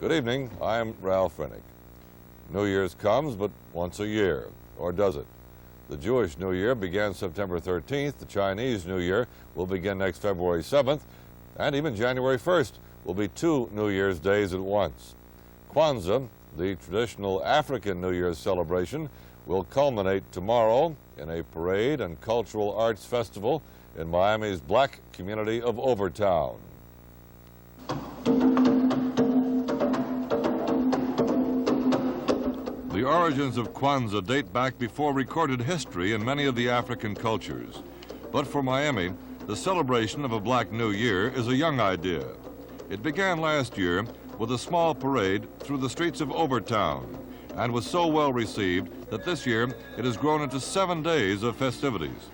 Good evening, I'm Ralph Rennick. New Year's comes but once a year, or does it? The Jewish New Year began September 13th, the Chinese New Year will begin next February 7th, and even January 1st will be 2 New Year's days at once. Kwanza, the traditional African New Year's celebration, will culminate tomorrow in a parade and cultural arts festival in Miami's black community of Overtown. The origins of Kwanza date back before recorded history in many of the African cultures. But for Miami, the celebration of a Black New Year is a young idea. It began last year with a small parade through the streets of Overtown and was so well received that this year it has grown into 7 days of festivities.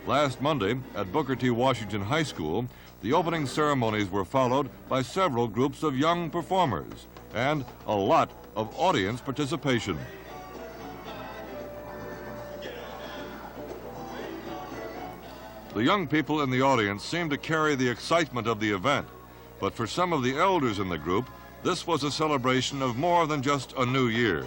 Last Monday at Booker T. Washington High School, the opening ceremonies were followed by several groups of young performers and a lot of audience participation. The young people in the audience seemed to carry the excitement of the event, but for some of the elders in the group, this was a celebration of more than just a new year.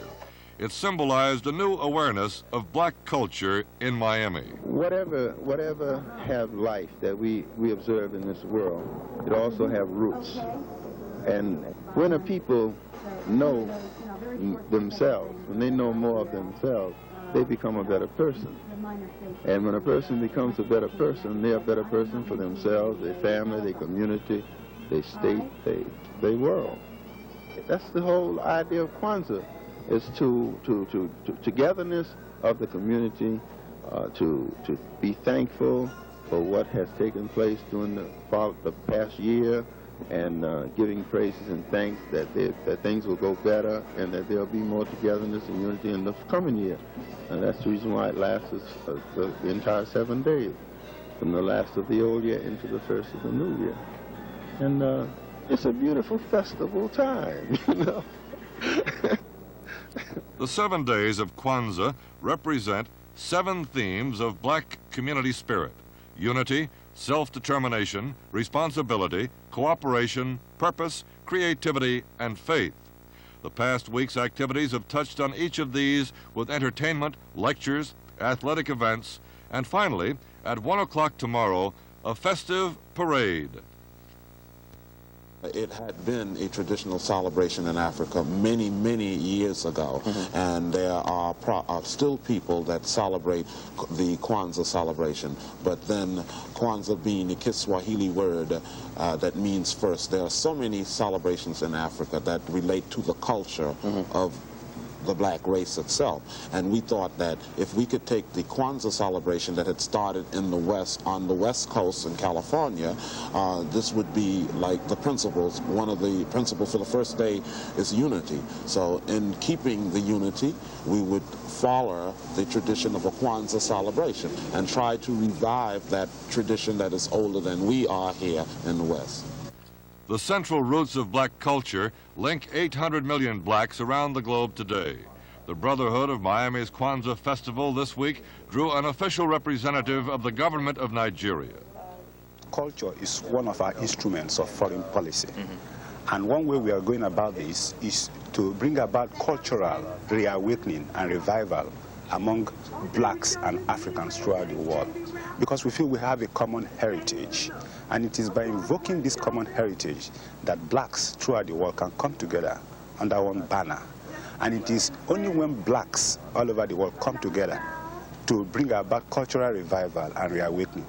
It symbolized a new awareness of black culture in Miami. Whatever have life that we observe in this world, it also have roots. And when a people know themselves, when they know more of themselves, they become a better person. And when a person becomes a better person, they're a better person for themselves, their family, their community, their state, their world. That's the whole idea of Kwanza, is to togetherness of the community, to be thankful for what has taken place during the past year, and giving praises and thanks that things will go better and that there'll be more togetherness and unity in the coming year. And that's the reason why it lasts the entire 7 days, from the last of the old year into the first of the new year. And it's a beautiful festival time, you know. The 7 days of Kwanza represent 7 themes of black community spirit: unity, self-determination, responsibility, cooperation, purpose, creativity, and faith. The past week's activities have touched on each of these with entertainment, lectures, athletic events, and finally, at 1 o'clock tomorrow, a festive parade. It had been a traditional celebration in Africa many, many years ago, and there are still people that celebrate the Kwanza celebration. But then Kwanza being a Kiswahili word that means first, there are so many celebrations in Africa that relate to the culture of the black race itself. And we thought that if we could take the Kwanza celebration that had started in the West, on the West Coast in California, this would be like the principles. One of the principles for the first day is unity. So in keeping the unity, we would follow the tradition of a Kwanza celebration and try to revive that tradition that is older than we are here in the West. The central roots of black culture link 800 million blacks around the globe today. The Brotherhood of Miami's Kwanza Festival this week drew an official representative of the government of Nigeria. Culture is one of our instruments of foreign policy. And one way we are going about this is to bring about cultural reawakening and revival among blacks and Africans throughout the world, because we feel we have a common heritage. And it is by invoking this common heritage that blacks throughout the world can come together under one banner. And it is only when blacks all over the world come together to bring about cultural revival and reawakening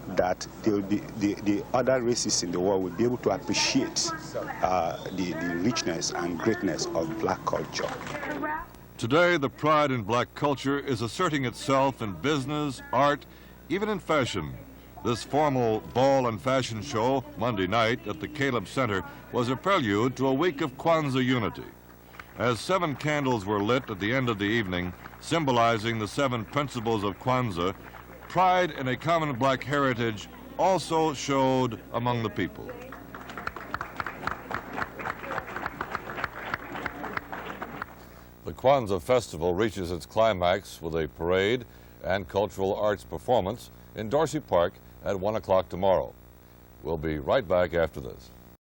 that the other races in the world will be able to appreciate the richness and greatness of black culture. Today, the pride in black culture is asserting itself in business, art, even in fashion. This formal ball and fashion show Monday night at the Caleb Center was a prelude to a week of Kwanza unity. As 7 candles were lit at the end of the evening, symbolizing the 7 principles of Kwanza, pride in a common black heritage also showed among the people. The Kwanza Festival reaches its climax with a parade and cultural arts performance in Dorsey Park at 1 o'clock tomorrow. We'll be right back after this.